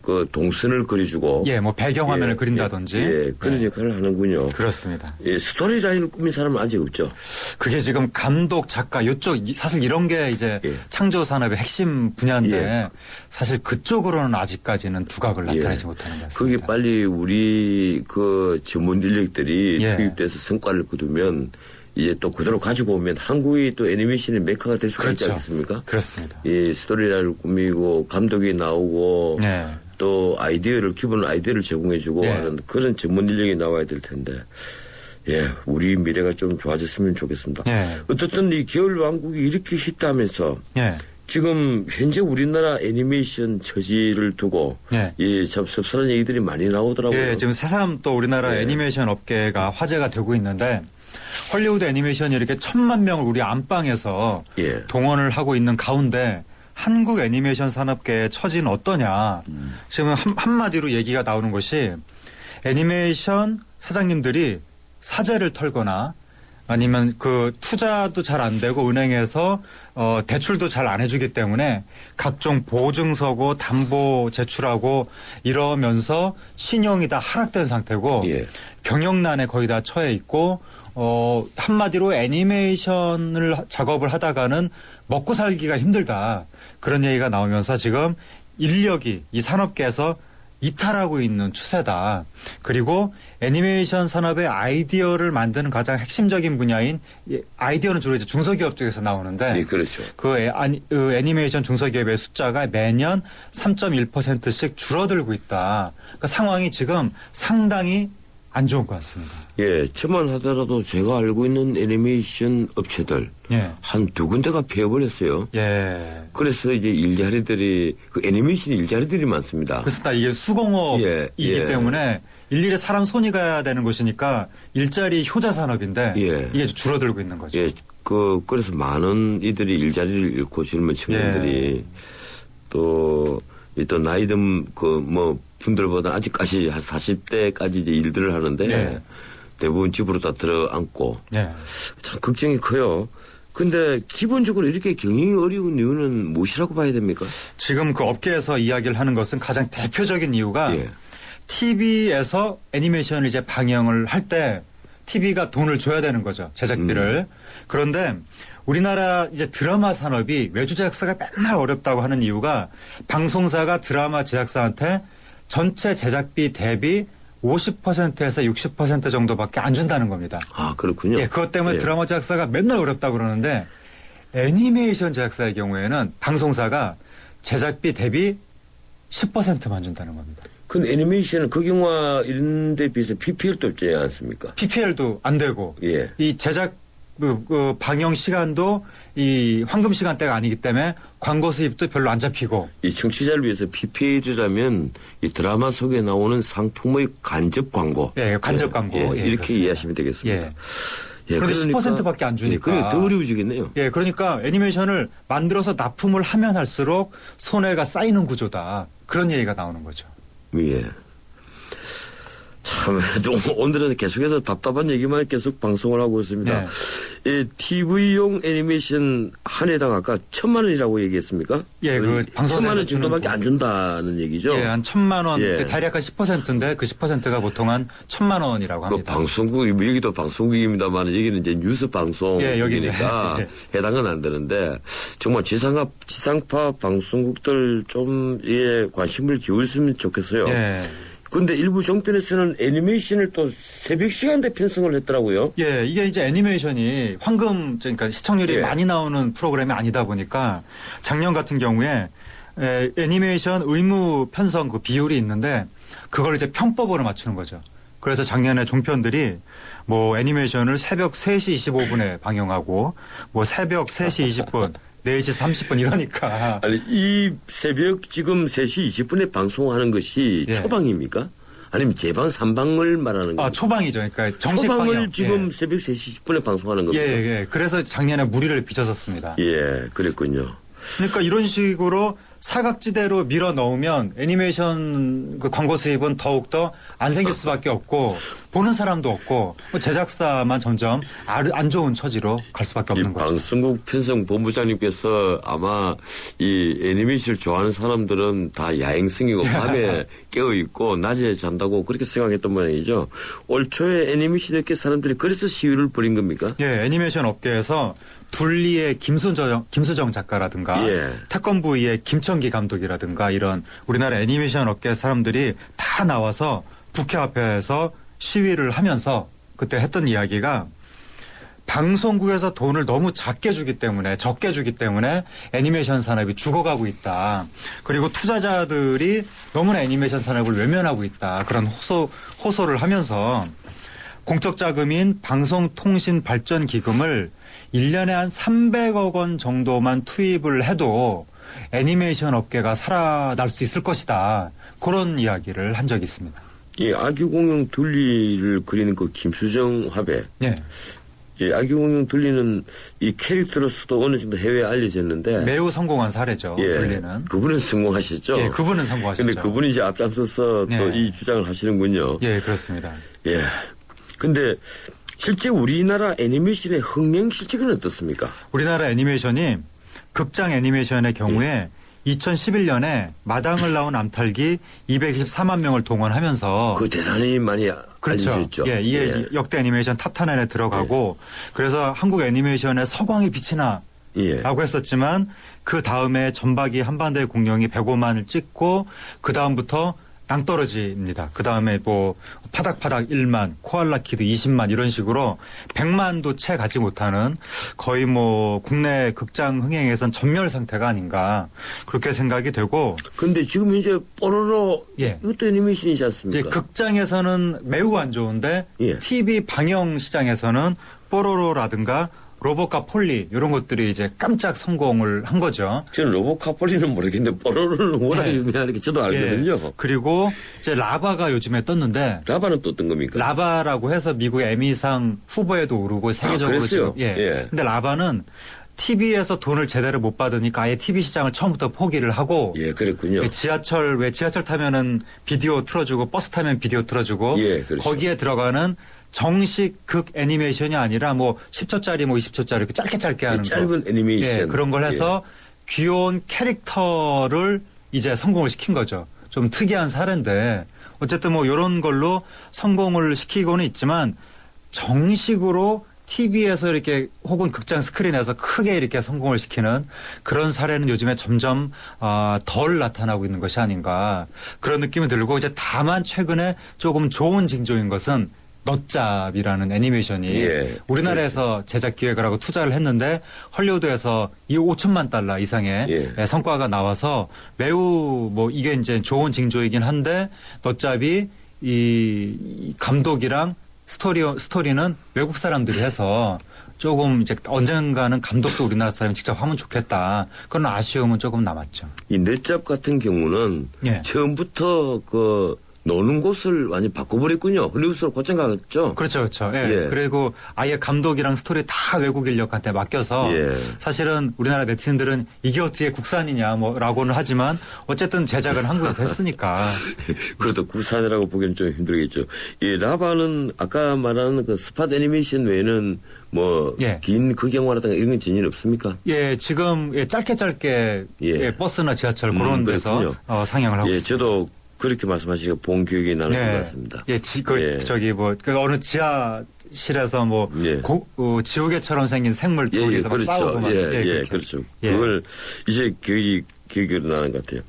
그 동선을 그려주고 뭐 배경화면을 그린다든지 그런 역할을 하는군요. 그렇습니다. 스토리라인을 꾸민 사람은 아직 없죠. 그게 지금 감독, 작가 이쪽 사실 이런 게 이제 창조 산업의 핵심 분야인데 사실 그쪽으로는 아직까지는 두각을 나타내지 못하는 것 같습니다. 그게 빨리 우리 그 전문 인력들이 투입돼서 성과를 거두면 이제 또 그대로 가지고 오면 한국이 또 애니메이션의 메카가 될 수가 있지 않겠습니까? 그렇습니다. 스토리라인을 꾸미고 감독이 나오고 또 기본 아이디어를 제공해주고 하는 그런 전문 인력이 나와야 될 텐데, 우리 미래가 좀 좋아졌으면 좋겠습니다. 어떻든 이 겨울왕국이 이렇게 히트하면서 지금 현재 우리나라 애니메이션 처지를 두고 참 섭섭한 얘기들이 많이 나오더라고요. 지금 새삼 또 우리나라 애니메이션 업계가 화제가 되고 있는데 헐리우드 애니메이션이 이렇게 1000만 명을 우리 안방에서 동원을 하고 있는 가운데 한국 애니메이션 산업계의 처지는 어떠냐. 지금 한마디로 얘기가 나오는 것이 애니메이션 사장님들이 사재를 털거나 아니면 그 투자도 잘 안 되고 은행에서 대출도 잘 안 해주기 때문에 각종 보증서고 담보 제출하고 이러면서 신용이 다 하락된 상태고 경영난에 거의 다 처해 있고 한마디로 애니메이션을 작업을 하다가는 먹고 살기가 힘들다. 그런 얘기가 나오면서 지금 인력이 이 산업계에서 이탈하고 있는 추세다. 그리고 애니메이션 산업의 아이디어를 만드는 가장 핵심적인 분야인 아이디어는 주로 이제 중소기업 쪽에서 나오는데 그렇죠. 그 애니메이션 중소기업의 숫자가 매년 3.1%씩 줄어들고 있다. 그러니까 상황이 지금 상당히 안 좋은 것 같습니다. 저만 하더라도 제가 알고 있는 애니메이션 업체들 한 2군데가 폐업을 그래서 이제 일자리들이 애니메이션 일자리들이 많습니다. 그렇습니다. 이게 수공업이기 때문에 일일이 사람 손이 가야 되는 것이니까 일자리 효자 산업인데 이게 줄어들고 있는 거죠. 그래서 많은 이들이 일자리를 잃고 젊은 청년들이 또 나이 든 분들보다 아직까지 한 40대까지 이제 일들을 하는데 대부분 집으로 다 들어앉고 참 걱정이 커요. 근데 기본적으로 이렇게 경영이 어려운 이유는 무엇이라고 봐야 됩니까? 지금 그 업계에서 이야기를 하는 것은 가장 대표적인 이유가 TV에서 애니메이션을 이제 방영을 할 때 TV가 돈을 줘야 되는 거죠. 제작비를. 그런데 우리나라 이제 드라마 산업이 외주 제작사가 맨날 어렵다고 하는 이유가 방송사가 드라마 제작사한테 전체 제작비 대비 50%에서 60% 정도밖에 안 준다는 겁니다. 그렇군요. 그것 때문에 드라마 제작사가 맨날 어렵다고 그러는데 애니메이션 제작사의 경우에는 방송사가 제작비 대비 10%만 준다는 겁니다. 근데 애니메이션은 극영화 이런 데 비해서 PPL도 없지 않습니까? PPL도 안 되고 예. 이 제작 방영 시간도 이 황금 시간대가 아니기 때문에 광고 수입도 별로 안 잡히고 이 청취자를 위해서 PPL이라면 이 드라마 속에 나오는 상품의 간접 광고. 예, 간접 광고. 예, 예, 이렇게 그렇습니다. 이해하시면 되겠습니다. 예. 그런데 10%밖에 안 주니까. 예, 그러니까 더 어려워지겠네요. 예, 그러니까 애니메이션을 만들어서 납품을 하면 할수록 손해가 쌓이는 구조다. 그런 얘기가 나오는 거죠. 예. 참, 오늘은 계속해서 답답한 얘기만 계속 방송을 하고 있습니다. 네. 예, TV용 애니메이션 한 회당 아까 1,000만 원이라고 얘기했습니까? 예, 그 방송사에서 1,000만 원 정도밖에 주는 안 준다는 얘기죠. 예, 한 1,000만 원, 예. 대략 한 10%인데 그 10%가 보통 한 1,000만 원이라고 그 합니다. 방송국, 여기도 방송국입니다만 여기는 이제 뉴스 예, 방송이니까 여기는. 해당은 안 되는데 정말 지상파 방송국들 좀 예, 관심을 기울였으면 좋겠어요. 예. 근데 일부 종편에서는 애니메이션을 또 새벽 시간대 편성을 했더라고요. 예, 이게 이제 애니메이션이 그러니까 시청률이 예. 많이 나오는 프로그램이 아니다 보니까 작년 같은 경우에 애니메이션 의무 편성 그 비율이 있는데 그걸 이제 편법으로 맞추는 거죠. 그래서 작년에 종편들이 뭐 애니메이션을 새벽 3시 25분에 방영하고 뭐 새벽 3시 20분 4시 30분 이러니까. 아니, 이 새벽 지금 3시 20분에 방송하는 것이 예. 초방입니까? 아니면 재방, 3방을 말하는 겁니까? 초방이죠. 그러니까 정식 초방을 방영. 지금 예. 새벽 3시 10분에 방송하는 겁니다. 예. 그래서 작년에 무리를 빚었었습니다. 예, 그랬군요. 그러니까 이런 식으로 사각지대로 밀어 넣으면 애니메이션 그 광고 수입은 더욱더 안 생길 수밖에 없고 보는 사람도 없고 제작사만 점점 안 좋은 처지로 갈 수밖에 없는 거죠. 방송국 편성 본부장님께서 아마 이 애니메이션을 좋아하는 사람들은 다 야행성이고 밤에 깨어있고 낮에 잔다고 그렇게 생각했던 모양이죠. 올 초에 애니메이션 업계 사람들이 그래서 시위를 벌인 겁니까? 예, 애니메이션 업계에서 둘리의 김수정 작가라든가 예. 태권브이의 김천기 감독이라든가 이런 우리나라 애니메이션 업계 사람들이 다 나와서 국회 앞에서 시위를 하면서 그때 했던 이야기가 방송국에서 돈을 너무 적게 주기 때문에 애니메이션 산업이 죽어가고 있다. 그리고 투자자들이 너무나 애니메이션 산업을 외면하고 있다. 그런 호소를 하면서 공적 자금인 방송통신발전기금을 1년에 한 300억 원 정도만 투입을 해도 애니메이션 업계가 살아날 수 있을 것이다. 그런 이야기를 한 적이 있습니다. 이 아기공룡 둘리를 그리는 그 김수정 화배. 예. 이 아기공룡 둘리는 이 캐릭터로서도 어느 정도 해외에 알려졌는데 매우 성공한 사례죠. 예, 둘리는. 그분은 성공하셨죠. 예, 그분은 성공하셨죠. 근데 그분이 이제 앞장서서 예. 또 이 주장을 하시는군요. 예, 그렇습니다. 예. 근데 실제 우리나라 애니메이션의 흥행 실적은 어떻습니까? 우리나라 애니메이션이 극장 애니메이션의 경우에 2011년에 마당을 나온 암탉이 224만 명을 동원하면서 그 대단히 많이 그렇죠. 알려졌죠. 예, 이게 역대 애니메이션 탑 10 안에 들어가고 그래서 한국 애니메이션의 서광이 빛이 나라고 했었지만 그 다음에 전박이 한반도의 공룡이 105만을 찍고 그 다음부터 낭떠러지입니다. 그 다음에 뭐 파닥파닥 1만, 코알라 키드 20만 이런 식으로 100만도 채 가지 못하는 거의 뭐 국내 극장 흥행에선 전멸 상태가 아닌가 그렇게 생각이 되고. 근데 지금 이제 뽀로로 예. 이것도 애니메이션이지 않습니까? 이제 극장에서는 매우 안 좋은데 예. TV 방영 시장에서는 뽀로로라든가 로봇과 폴리 이런 것들이 이제 깜짝 성공을 한 거죠. 저는 로봇카폴리는 모르겠는데 뽀로로는 워낙 유명하니까 저도 알거든요. 예. 그리고 이제 라바가 요즘에 떴는데 라바는 또 어떤 겁니까? 라바라고 해서 미국의 에미상 후보에도 오르고 세계적으로 그랬어요? 지금 예. 예. 근데 라바는 TV에서 돈을 제대로 못 받으니까 아예 TV 시장을 처음부터 포기를 하고 예, 그랬군요. 지하철 타면은 비디오 틀어주고 버스 타면 비디오 틀어주고 예, 그렇죠. 거기에 들어가는 정식 극 애니메이션이 아니라 뭐 10초짜리 뭐 20초짜리 이렇게 짧게 하는 거. 짧은 애니메이션. 예, 그런 걸 해서 귀여운 캐릭터를 이제 성공을 시킨 거죠. 좀 특이한 사례인데 어쨌든 뭐 이런 걸로 성공을 시키고는 있지만 정식으로 TV에서 이렇게 혹은 극장 스크린에서 크게 이렇게 성공을 시키는 그런 사례는 요즘에 점점 덜 나타나고 있는 것이 아닌가 그런 느낌이 들고 이제 다만 최근에 조금 좋은 징조인 것은 넛잡이라는 애니메이션이 예, 우리나라에서 제작 기획을 하고 투자를 했는데 헐리우드에서 이 5천만 달러 이상의 예. 성과가 나와서 매우 뭐 이게 이제 좋은 징조이긴 한데 넛잡이 이 감독이랑 스토리는 외국 사람들이 해서 조금 이제 언젠가는 감독도 우리나라 사람이 직접 하면 좋겠다. 그런 아쉬움은 조금 남았죠. 이 넷잡 같은 경우는 예. 처음부터 그 노는 곳을 완전히 바꿔버렸군요. 헐리우드로 곧장 가겠죠. 그렇죠, 그렇죠. 예. 예. 그리고 아예 감독이랑 스토리 다 외국 인력한테 맡겨서 예. 사실은 우리나라 네티즌들은 이게 어떻게 국산이냐 뭐라고는 하지만 어쨌든 제작은 한국에서 했으니까. 그래도 국산이라고 보기는 좀 힘들겠죠. 이 라바는 아까 말한 그 스팟 애니메이션 외에는 뭐 예. 긴 극영화라든가 이런 건 전혀 없습니까? 예, 지금 짧게 예. 예, 버스나 지하철 그런 데서 그렇군요. 상영을 하고 예, 있습니다. 저도 그렇게 말씀하시니까 본 기억이 나는 것 같습니다. 예, 예. 저기 뭐 그 어느 지하실에서 뭐 예. 지우개처럼 생긴 생물 둘이서 막 그렇죠. 싸우고 막 그렇게. 그렇죠. 예. 그걸 이제 기억이 나는 것 같아요.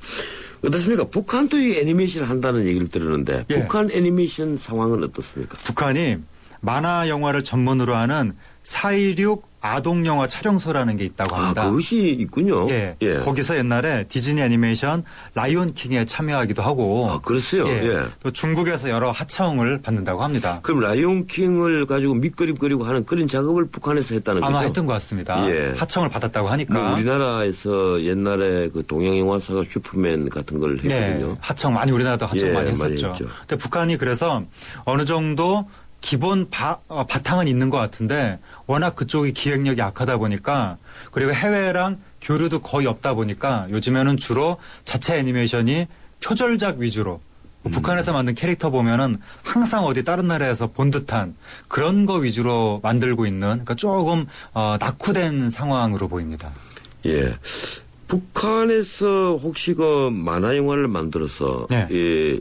어떻습니까? 북한도 이 애니메이션을 한다는 얘기를 들었는데 예. 북한 애니메이션 상황은 어떻습니까? 북한이 만화 영화를 전문으로 하는 4.16 아동 영화 촬영소라는 게 있다고 합니다. 그것이 있군요. 예. 예. 거기서 옛날에 디즈니 애니메이션 라이온 킹에 참여하기도 하고. 그렇어요. 예. 또 중국에서 여러 하청을 받는다고 합니다. 그럼 라이온 킹을 가지고 밑그림 그리고 하는 그런 작업을 북한에서 했다는 거죠? 아마 했던 것 같습니다. 예. 하청을 받았다고 하니까. 뭐 우리나라에서 옛날에 그 동양 영화사가 슈퍼맨 같은 걸 했거든요. 네. 하청 많이 우리나라도 하청 예, 많이 많이 했었죠. 했죠. 근데 북한이 그래서 어느 정도 기본 바탕은 있는 것 같은데 워낙 그쪽이 기획력이 약하다 보니까 그리고 해외랑 교류도 거의 없다 보니까 요즘에는 주로 자체 애니메이션이 표절작 위주로 북한에서 만든 캐릭터 보면은 항상 어디 다른 나라에서 본 듯한 그런 거 위주로 만들고 있는 그러니까 조금 낙후된 상황으로 보입니다. 예. 북한에서 혹시 그 만화 영화를 만들어서 네. 예,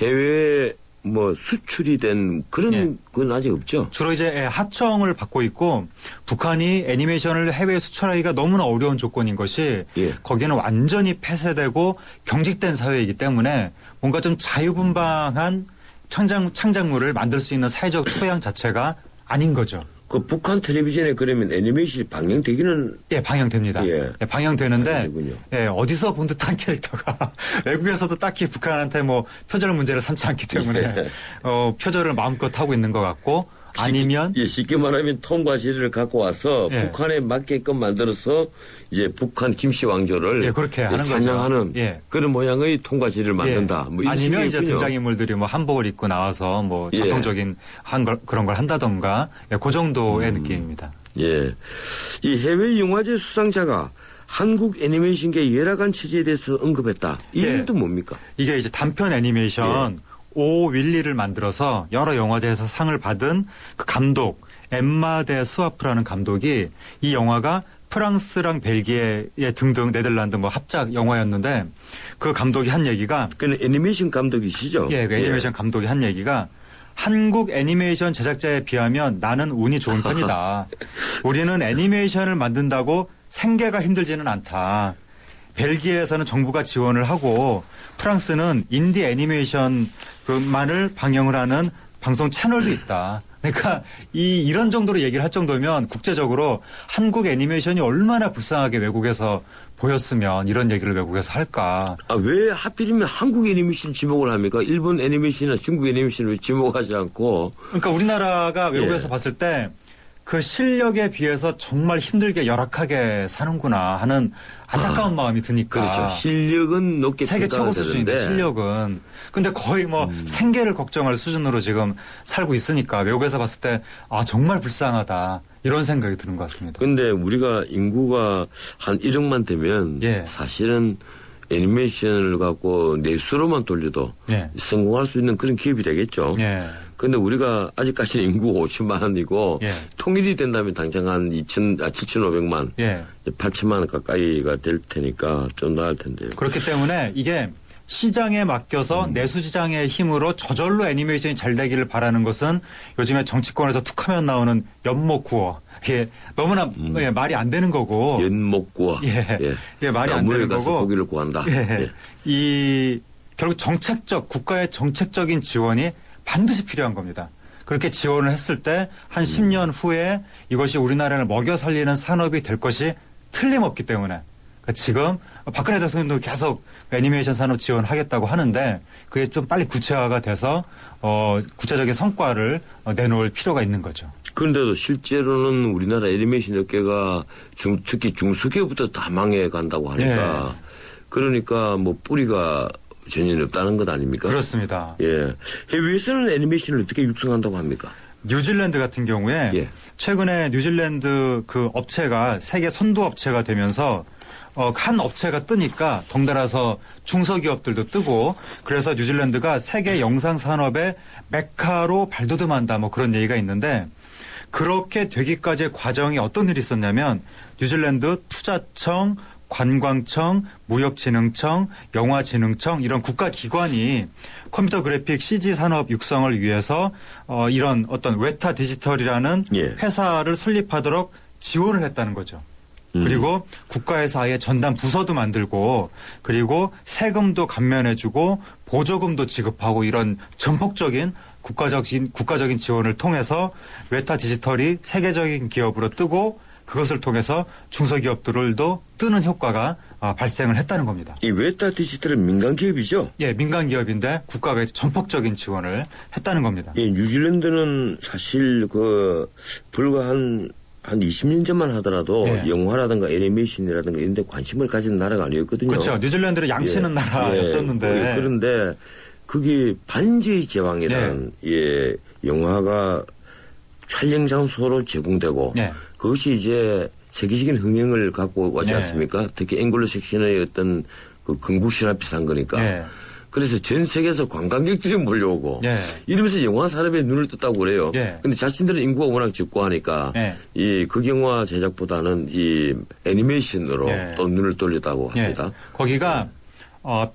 해외에 뭐 수출이 된 그런 예. 건 아직 없죠. 주로 이제 하청을 받고 있고 북한이 애니메이션을 해외에 수출하기가 너무나 어려운 조건인 것이 예. 거기는 완전히 폐쇄되고 경직된 사회이기 때문에 뭔가 좀 자유분방한 창작물을 만들 수 있는 사회적 토양 자체가 아닌 거죠. 그 북한 텔레비전에 그러면 애니메이션이 방영되기는 예, 방영됩니다. 예. 예, 방영되는데 방영되군요. 예, 어디서 본 듯한 캐릭터가 외국에서도 딱히 북한한테 뭐 표절 문제를 삼지 않기 때문에 예. 표절을 마음껏 하고 있는 것 같고 아니면 쉽게 말하면 톰과 제리를 갖고 와서 예. 북한에 맞게끔 만들어서 이제 북한 김씨 왕조를 예, 그렇게 하는 거죠. 찬양하는 예. 그런 모양의 톰과 제리를 만든다. 예. 뭐 이런 아니면 이제 식이군요. 등장인물들이 뭐 한복을 입고 나와서 뭐 예. 전통적인 그런 걸 한다던가 예, 그 정도의 느낌입니다. 예. 이 해외 영화제 수상자가 한국 애니메이션계 열악한 처지에 대해서 언급했다. 이 예. 이유도 뭡니까? 이게 이제 단편 애니메이션 오 윌리를 만들어서 여러 영화제에서 상을 받은 그 감독 엠마 데 수아프라는 감독이 이 영화가 프랑스랑 벨기에 등등 네덜란드 뭐 합작 영화였는데 그 감독이 한 얘기가 그는 애니메이션 감독이시죠? 예, 그 애니메이션 감독이 한 얘기가 한국 애니메이션 제작자에 비하면 나는 운이 좋은 편이다. 우리는 애니메이션을 만든다고 생계가 힘들지는 않다. 벨기에에서는 정부가 지원을 하고 프랑스는 인디 애니메이션만을 방영을 하는 방송 채널도 있다. 그러니까 이런 정도로 얘기를 할 정도면 국제적으로 한국 애니메이션이 얼마나 불쌍하게 외국에서 보였으면 이런 얘기를 외국에서 할까. 왜 하필이면 한국 애니메이션 지목을 합니까? 일본 애니메이션이나 중국 애니메이션을 왜 지목하지 않고. 그러니까 우리나라가 외국에서 예. 봤을 때 그 실력에 비해서 정말 힘들게 열악하게 사는구나 하는 안타까운 마음이 드니까. 그렇죠. 실력은 높게 세계 최고 평가가 수준인데 되는데. 실력은. 근데 거의 뭐 생계를 걱정할 수준으로 지금 살고 있으니까 외국에서 봤을 때 정말 불쌍하다. 이런 생각이 드는 것 같습니다. 근데 우리가 인구가 한 1억만 되면 예. 사실은 애니메이션을 갖고 내수로만 돌려도 예. 성공할 수 있는 그런 기업이 되겠죠. 예. 근데 우리가 아직까지는 인구가 5천만 원이고 예. 통일이 된다면 당장 한 7,500만, 예. 8천만 원 가까이가 될 테니까 좀 나을 텐데요. 그렇기 때문에 이게 시장에 맡겨서 내수시장의 힘으로 저절로 애니메이션이 잘 되기를 바라는 것은 요즘에 정치권에서 툭하면 나오는 연목구어. 이게 너무나 말이 안 되는 거고. 연목구어. 예, 말이 안 되는 거고. 고기를 구한다. 예. 결국 국가의 정책적인 지원이 반드시 필요한 겁니다. 그렇게 지원을 했을 때 한 10년 후에 이것이 우리나라를 먹여 살리는 산업이 될 것이 틀림없기 때문에 그러니까 지금 박근혜 대통령도 계속 애니메이션 산업 지원하겠다고 하는데 그게 좀 빨리 구체화가 돼서 구체적인 성과를 내놓을 필요가 있는 거죠. 그런데도 실제로는 우리나라 애니메이션 업계가 특히 중소기업부터 다 망해 간다고 하니까 그러니까 뭐 뿌리가 전혀 없다는 것 아닙니까? 그렇습니다. 예. 해외에서는 애니메이션을 어떻게 육성한다고 합니까? 뉴질랜드 같은 경우에 최근에 뉴질랜드 그 업체가 세계 선두 업체가 되면서 한 업체가 뜨니까 덩달아서 중소기업들도 뜨고 그래서 뉴질랜드가 세계 영상 산업의 메카로 발돋움한다 뭐 그런 얘기가 있는데 그렇게 되기까지의 과정이 어떤 일이 있었냐면 뉴질랜드 투자청, 관광청, 무역진흥청, 영화진흥청 이런 국가기관이 컴퓨터 그래픽 CG 산업 육성을 위해서 이런 어떤 웨타 디지털이라는 회사를 설립하도록 지원을 했다는 거죠. 그리고 국가에서 아예 전담 부서도 만들고 그리고 세금도 감면해주고 보조금도 지급하고 이런 전폭적인 국가적인 지원을 통해서 웨타 디지털이 세계적인 기업으로 뜨고 그것을 통해서 중소기업들도 뜨는 효과가 발생을 했다는 겁니다. 이 웨타 디지털은 민간 기업이죠? 예, 민간 기업인데 국가가 전폭적인 지원을 했다는 겁니다. 예, 뉴질랜드는 사실 불과 한 20년 전만 하더라도 영화라든가 애니메이션이라든가 이런 데 관심을 가진 나라가 아니었거든요. 그렇죠. 뉴질랜드는 양치는 나라였었는데. 그런데 그게 반지의 제왕이라는 영화가 촬영 장소로 제공되고 그것이 이제 세계적인 흥행을 갖고 오지 않습니까? 특히 앵글로 섹션의 어떤 그 건국신화 비슷한 거니까. 그래서 전 세계에서 관광객들이 몰려오고 이러면서 영화 산업에 눈을 떴다고 그래요. 근데 자신들은 인구가 워낙 적고 하니까 이 극영화 제작보다는 이 애니메이션으로 또 눈을 돌렸다고 합니다. 거기가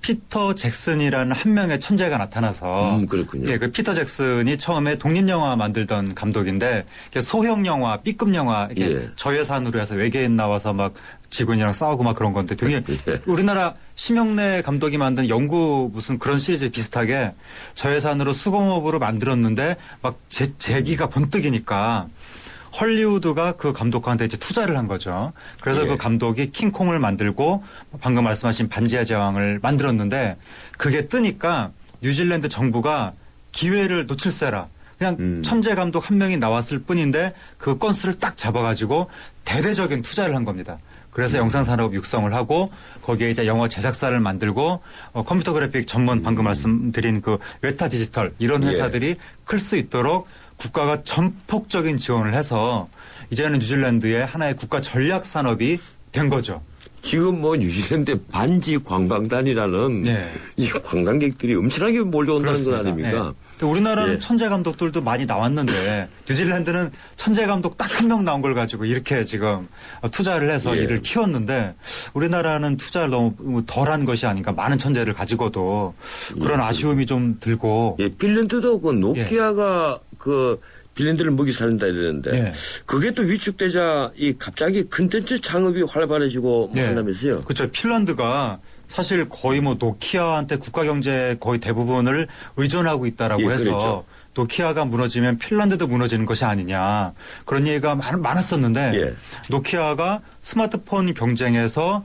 피터 잭슨이라는 한 명의 천재가 나타나서 그렇군요. 그 피터 잭슨이 처음에 독립영화 만들던 감독인데 소형 영화, B급 영화 저예산으로 해서 외계인 나와서 막 지구인이랑 싸우고 막 그런 건데 되게 우리나라 심영래 감독이 만든 영구 무슨 그런 시리즈 비슷하게 저예산으로 수공업으로 만들었는데 막 재기가 번뜩이니까 헐리우드가 그 감독한테 이제 투자를 한 거죠. 그래서 그 감독이 킹콩을 만들고 방금 말씀하신 반지의 제왕을 만들었는데 그게 뜨니까 뉴질랜드 정부가 기회를 놓칠세라. 그냥 천재 감독 한 명이 나왔을 뿐인데 그 건수를 딱 잡아가지고 대대적인 투자를 한 겁니다. 그래서 영상산업 육성을 하고 거기에 이제 영화 제작사를 만들고 컴퓨터 그래픽 전문 방금 말씀드린 그 웨타 디지털 이런 회사들이 클 수 있도록 국가가 전폭적인 지원을 해서 이제는 뉴질랜드의 하나의 국가 전략 산업이 된 거죠. 지금 뭐 뉴질랜드 반지 관광단이라는 이 관광객들이 엄청나게 몰려온다는 건 아닙니까? 우리나라는 천재 감독들도 많이 나왔는데 뉴질랜드는 천재 감독 딱 한 명 나온 걸 가지고 이렇게 지금 투자를 해서 이를 키웠는데 우리나라는 투자를 너무 덜한 것이 아닌가 많은 천재를 가지고도 그런 아쉬움이 좀 들고. 핀란드도 그 노키아가 핀란드를 먹이 살린다 이러는데 그게 또 위축되자 이 갑자기 컨텐츠 창업이 활발해지고 한다면서요? 그렇죠. 핀란드가 사실 거의 뭐 노키아한테 국가 경제 거의 대부분을 의존하고 있다라고 해서 그렇죠. 노키아가 무너지면 핀란드도 무너지는 것이 아니냐 그런 얘기가 많았었는데 노키아가 스마트폰 경쟁에서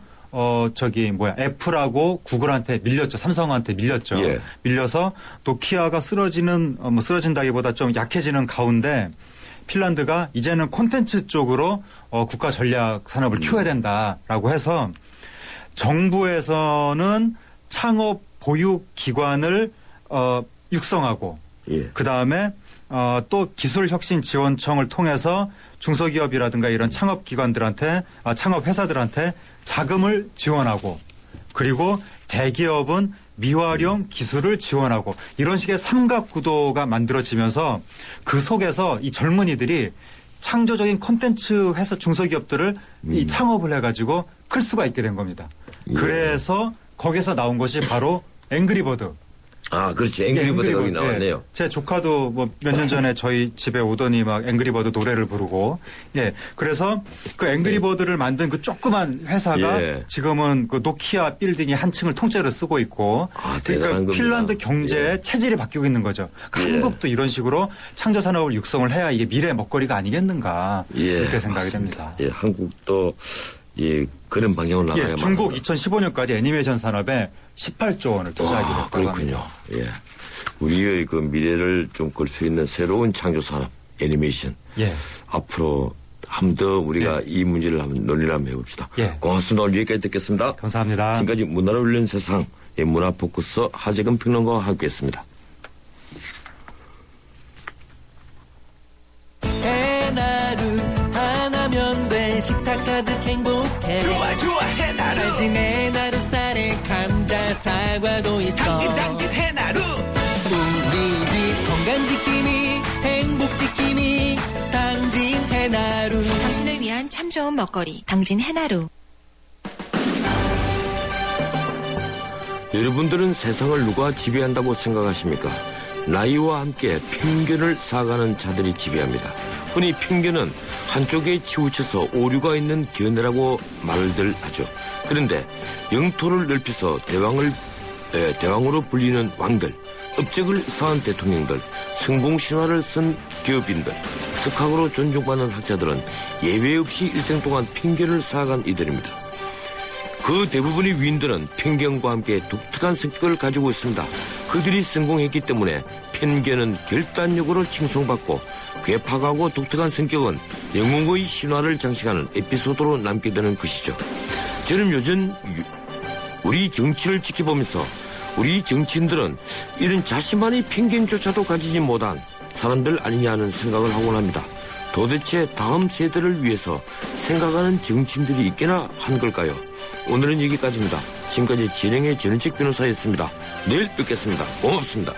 애플하고 구글한테 밀렸죠. 삼성한테 밀렸죠. 밀려서 노키아가 쓰러진다기보다 좀 약해지는 가운데 핀란드가 이제는 콘텐츠 쪽으로 국가 전략 산업을 키워야 된다라고 해서 정부에서는 창업 보육 기관을 육성하고 그다음에 또 기술혁신지원청을 통해서 중소기업이라든가 이런 창업기관들한테 창업회사들한테 자금을 지원하고 그리고 대기업은 미활용 기술을 지원하고 이런 식의 삼각구도가 만들어지면서 그 속에서 이 젊은이들이 창조적인 콘텐츠 회사 중소기업들을 이 창업을 해가지고 클 수가 있게 된 겁니다. 그래서 거기서 나온 것이 바로 앵그리버드. 아, 그렇죠. 앵그리버드 여기 나왔네요. 제 조카도 뭐 몇 년 전에 저희 집에 오더니 막 앵그리버드 노래를 부르고, 예. 그래서 그 앵그리버드를 만든 그 조그만 회사가 예. 지금은 그 노키아 빌딩이 한 층을 통째로 쓰고 있고, 아, 그러니까 대단한 겁니다. 핀란드 경제의 예. 체질이 바뀌고 있는 거죠. 그러니까 예. 한국도 이런 식으로 창조 산업을 육성을 해야 이게 미래의 먹거리가 아니겠는가 예, 그렇게 생각이 맞습니다. 됩니다. 예, 한국도 예, 그런 방향으로 나가야 예, 중국 2015년까지 애니메이션 산업에 18조 원을 투자하기로 했다고 그렇군요. 합니다. 예. 우리의 그 미래를 좀 걸 수 있는 새로운 창조 산업 애니메이션. 예. 앞으로 한 번 더 우리가 이 문제를 한번 논의를 한번 해봅시다. 예. 고맙습니다. 오늘 여기까지 듣겠습니다. 감사합니다. 지금까지 문화를 울리는 세상 문화 포커스 하재근 평론가와 함께했습니다. 해나루 하나면 돼. 식탁 가득 행복해. 좋아 해나루. 살진 해나루 쌀에 감자 사과도 있어. 당진 해나루. 우리 집 건강 지킴이 행복 지킴이 당진 해나루. 당신을 위한 참 좋은 먹거리 당진 해나루. 여러분들은 세상을 누가 지배한다고 생각하십니까? 나이와 함께 편견을 쌓아가는 자들이 지배합니다. 흔히 편견은 한쪽에 치우쳐서 오류가 있는 견해라고 말들 하죠. 그런데 영토를 넓혀서 대왕으로 불리는 왕들, 업적을 쌓은 대통령들, 성공 신화를 쓴 기업인들, 석학으로 존중받는 학자들은 예외 없이 일생 동안 편견을 쌓아간 이들입니다. 그 대부분의 위인들은 편견과 함께 독특한 성격을 가지고 있습니다. 그들이 성공했기 때문에 편견은 결단력으로 칭송받고 괴팍하고 독특한 성격은 영웅의 신화를 장식하는 에피소드로 남게 되는 것이죠. 저는 요즘 우리 정치를 지켜보면서 우리 정치인들은 이런 자신만의 편견조차도 가지지 못한 사람들 아니냐 하는 생각을 하곤 합니다. 도대체 다음 세대를 위해서 생각하는 정치인들이 있게나 한 걸까요? 오늘은 여기까지입니다. 지금까지 진행의 전은책 변호사였습니다. 내일 뵙겠습니다. 고맙습니다.